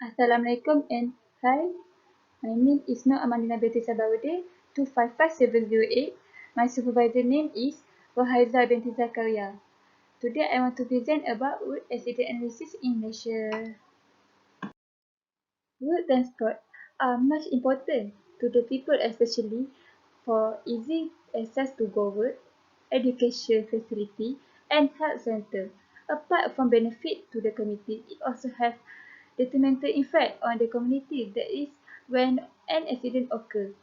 Assalamualaikum and hi, my name is Nur Amanina binti Sabarudin 255708. My supervisor name is Rohaiza binti Zakaria. Today I want to present about road accident analysis in Malaysia. Road transport are much important to the people, especially for easy access to government, education facility and health center. Apart from benefit to the community, it also has detrimental effect on the community. That is when an accident occurs.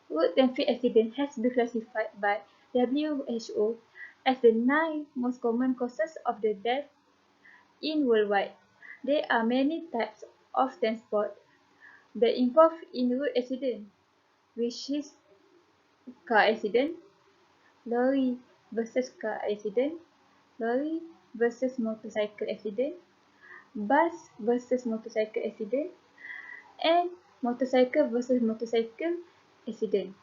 Road traffic accident has been classified by WHO as the 9 most common causes of the death in worldwide. There are many types of transport that involve in road accident, which is car accident, lorry versus car accident, lorry versus motorcycle accident, bus versus motorcycle accident, and motorcycle versus motorcycle accident.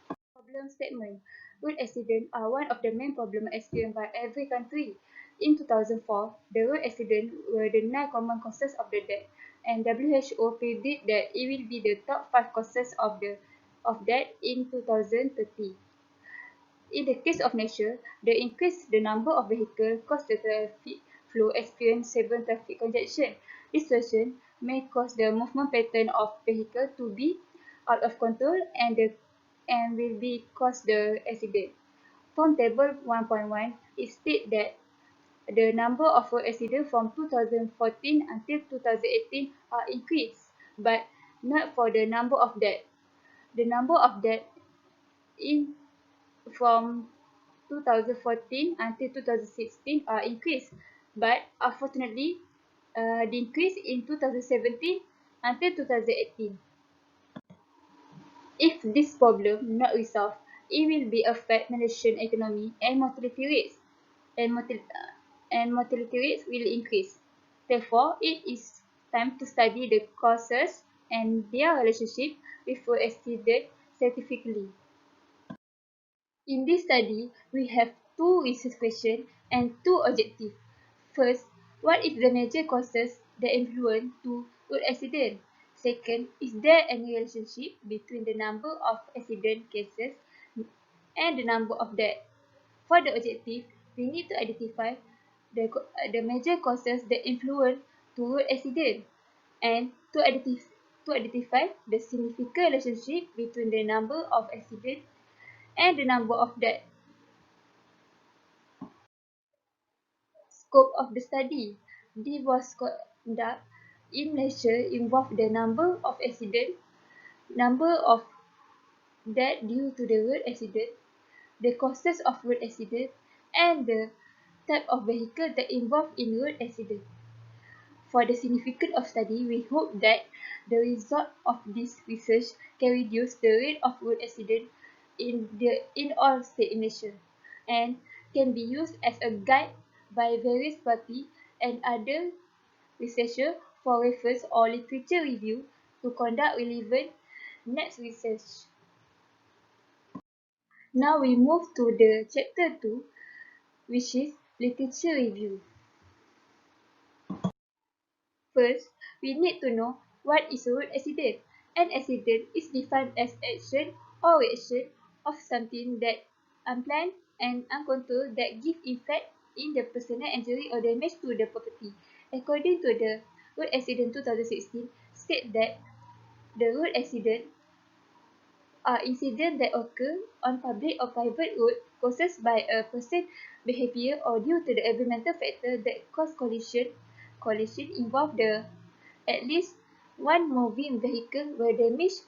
Problem statement. Road accidents are one of the main problems experienced by every country. In 2004, the road accidents were the 9 common causes of the death, and WHO predicted that it will be the top 5 causes of death in 2030. In the case of Malaysia, the increase the number of vehicles caused the traffic flow experience severe traffic congestion. This situation may cause the movement pattern of vehicle to be out of control and will be cause the accident. From table 1.1, it states that the number of road accidents from 2014 until 2018 are increased, but not for the number of deaths. The number of deaths in from 2014 until 2016 are increased, but unfortunately decreased in 2017 until 2018. If this problem not resolved, it will be affect Malaysian economy and mortality rates, and mortality rates will increase. Therefore, it is time to study the causes and their relationship with road accident scientifically. In this study, we have two research questions and two objectives. First, what is the major causes that influence to road accident? Second, is there any relationship between the number of accident cases and the number of deaths? For the objective, we need to identify the major causes that influence to road accident and to identify the significant relationship between the number of accidents and the number of deaths. Scope of the study. This was conducted in Malaysia involved the number of accidents, number of deaths due to the road accident, the causes of road accident, and the type of vehicle that involved in road accident. For the significance of study, we hope that the result of this research can reduce the rate of road accident in all states in Malaysia and can be used as a guide by various parties and other researchers for reference or literature review to conduct relevant next research. Now we move to the chapter 2, which is literature review. First, we need to know what is a road accident. An accident is defined as action or reaction of something that unplanned and uncontrolled that give effect in the personal injury or damage to the property. According to the Road Accident 2016, state that the road accident are incidents that occur on public or private road caused by a person's behavior or due to the environmental factor that cause collision. Collision involve the at least one moving vehicle were damaged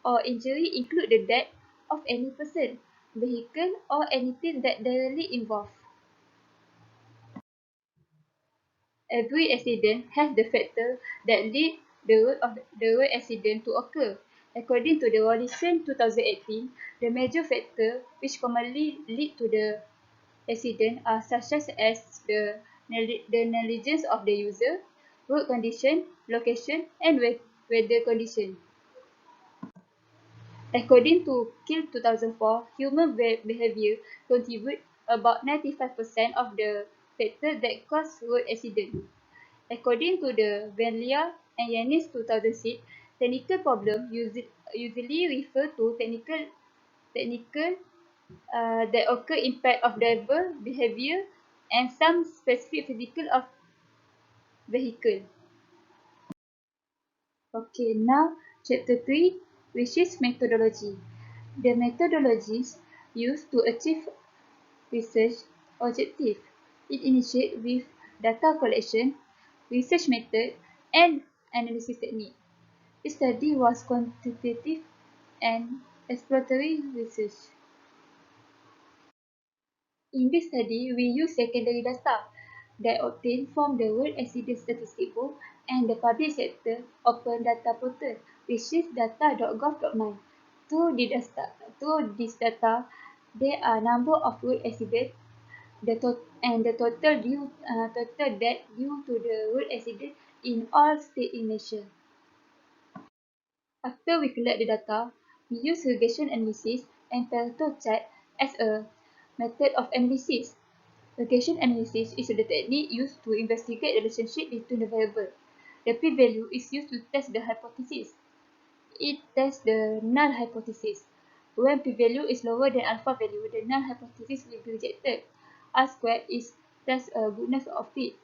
or injury include the death of any person, vehicle or anything that directly involved. Every accident has the factor that lead the road accident to occur. According to the Rollison 2018, the major factors which commonly lead to the accident are such as the negligence of the user, road condition, location, and weather condition. According to Kill 2004, human behavior contribute about 95% of the factors that cause road accident. According to the Venlia and Yanis 2006, technical problems usually refer to technical that occur impact of driver behavior and some specific physical of vehicle. Okay, now chapter 3, which is methodology. The methodologies used to achieve research objective. It initiates with data collection, research method, and analysis technique. Its study was quantitative and exploratory research. In this study, we use secondary data that obtained from the World Accident Statistics Book and the public sector open data portal, which is data.gov.my. Through this data, there are number of road accidents and the total death due to the road accident in all states in Malaysia. After we collect the data, we use regression analysis and Pareto chart as a method of analysis. Regression analysis is the technique used to investigate the relationship between the variables. The p-value is used to test the hypothesis. It tests the null hypothesis. When p-value is lower than alpha value, the null hypothesis will be rejected. R squared is thus a goodness of fit.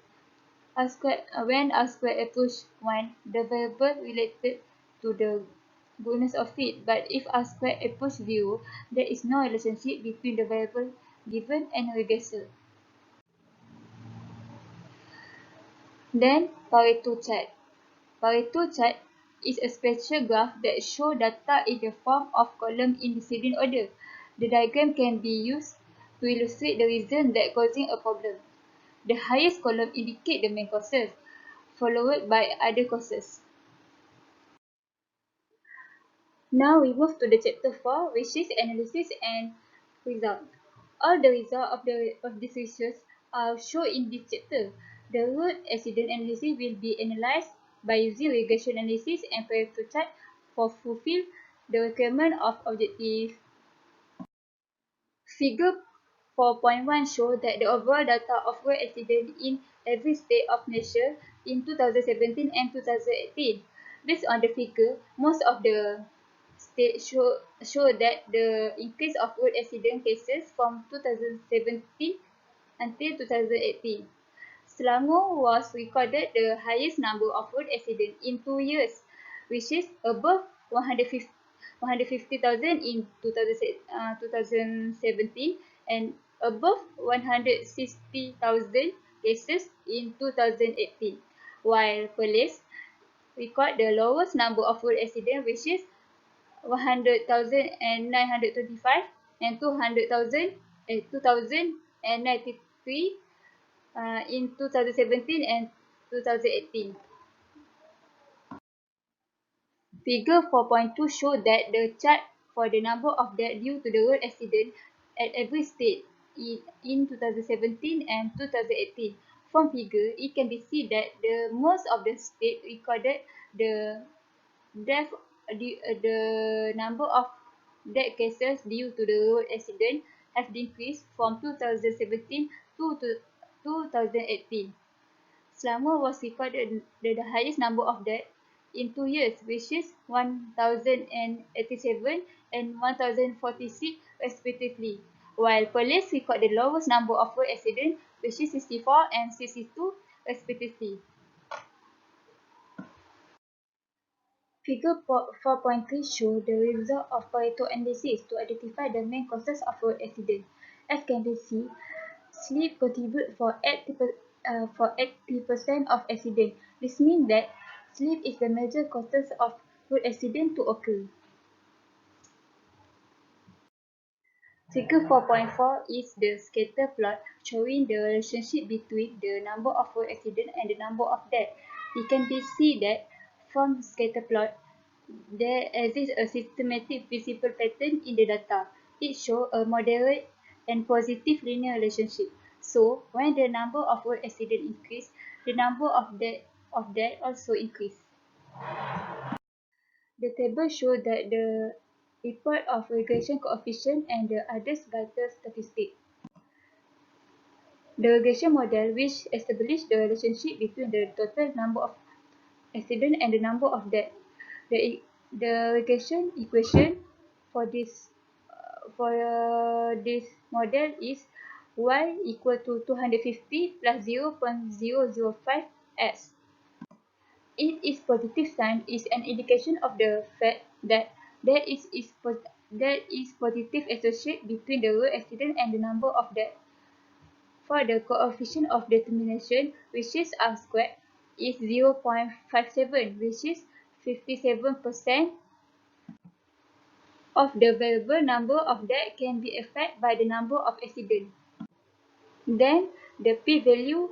When R squared approaches 1, the variable related to the goodness of fit. But if R squared approaches 0, there is no relationship between the variable given and a regressor. Then Pareto chart. Pareto chart is a spatial graph that shows data in the form of columns in descending order. The diagram can be used to illustrate the reason that causing a problem. The highest column indicates the main causes, followed by other causes. Now we move to the chapter 4, which is analysis and result. All the results of this research are shown in this chapter. The road accident analysis will be analyzed by using regression analysis and Pareto chart for fulfill the requirement of objective. Figure 4.1 shows that the overall data of road accident in every state of Malaysia in 2017 and 2018. Based on the figure, most of the states show that the increase of road accident cases from 2017 until 2018. Selangor was recorded the highest number of road accidents in 2 years, which is above 150,000 in 2017 and above 160,000 cases in 2018, while Perlis record the lowest number of road accidents, which is 100,925 and 2,093 in 2017 and 2018. Figure 4.2 shows that the chart for the number of deaths due to the road accident at every state in 2017 and 2018. From figure, it can be seen that the most of the states recorded the death the number of death cases due to the road accident have decreased from 2017 to 2018. Selangor was recorded the highest number of deaths in 2 years, which is 1,087 and 1,046 respectively, while Perlis recorded the lowest number of road accidents, which is 64 and 62 respectively. Figure 4.3 shows the result of Pareto analysis to identify the main causes of road accidents. As can be seen, sleep contributes for 80% of accidents. This means that sleep is the major cause of road accident to occur. Figure 4.4 is the scatter plot showing the relationship between the number of road accidents and the number of deaths. It can be seen that from the scatter plot, there exists a systematic visible pattern in the data. It shows a moderate and positive linear relationship. So, when the number of road accidents increase, the number of death also increase. The table shows that the report of regression coefficient and the others vital statistics. The regression model, which established the relationship between the total number of accidents and the number of deaths. The regression equation for this model is y equal to 250 plus 0.005 s. It is positive sign is an indication of the fact that there is positive association between the road accident and the number of deaths. For the coefficient of determination, which is r squared, is 0.57, which is 57% of the available number of deaths can be affected by the number of accidents. Then the p-value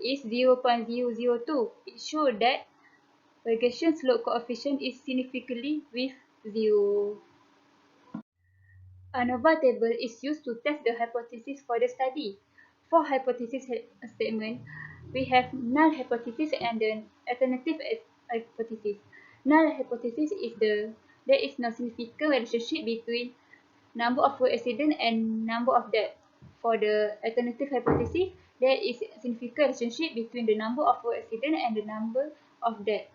is 0.002. It shows that regression slope coefficient is significantly with 0. ANOVA table is used to test the hypothesis for the study. For hypothesis statement, we have null hypothesis and an alternative hypothesis. Null hypothesis is there is no significant relationship between number of road accident and number of deaths. For the alternative hypothesis, there is a significant relationship between the number of road accident and the number of deaths.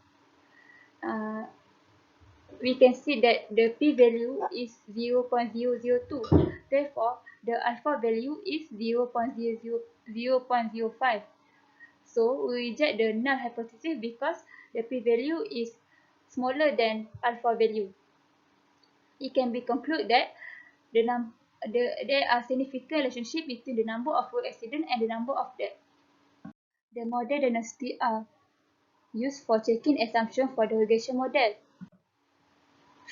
We can see that the p-value is 0.002. Therefore, the alpha value is 0.05. So, we reject the null hypothesis because the p-value is smaller than alpha value. It can be concluded that there are significant relationship between the number of road accidents and the number of deaths. The model dynasty are used for checking assumption for the regression model.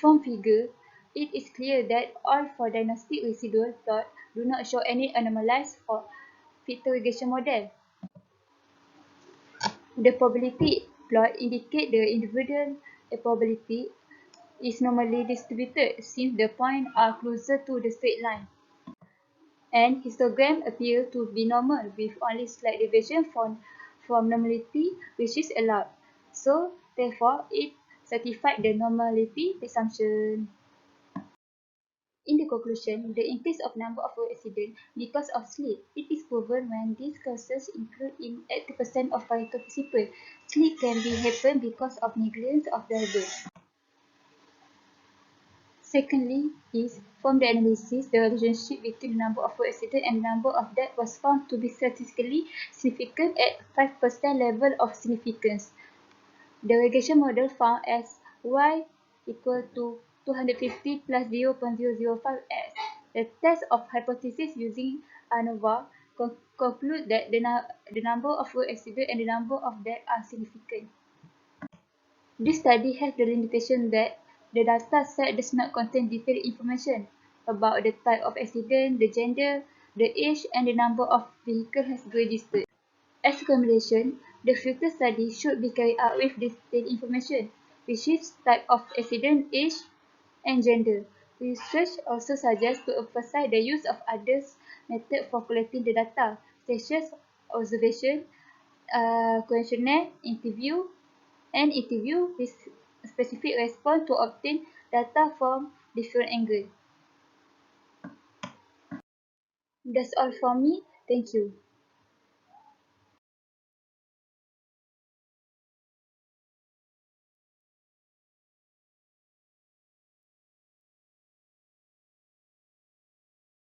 From figure, it is clear that all four dynastic residual plots do not show any anomalies for fit regression model. The probability plot indicate the individual probability is normally distributed since the points are closer to the straight line. And histogram appear to be normal with only slight deviation from normality which is allowed. So, therefore, it satisfied the normality assumption. In the conclusion, the increase of number of road accidents because of sleep. It is proven when these causes include in 80% of participants. Sleep can be happen because of negligence of drivers. Secondly, is from the analysis, the relationship between the number of road accidents and the number of deaths was found to be statistically significant at 5% level of significance. The regression model found as y equal to 250 plus 0.005 s. The test of hypothesis using ANOVA conclude that the number of road accidents and the number of deaths are significant. This study has the limitation that the data set does not contain detailed information about the type of accident, the gender, the age, and the number of vehicles has registered. As a recommendation, the future study should be carried out with detailed information, which is type of accident, age, and gender. Research also suggests to emphasize the use of other methods for collecting the data, such as observation, questionnaire, interview with specific response to obtain data from different angles. That's all from me. Thank you.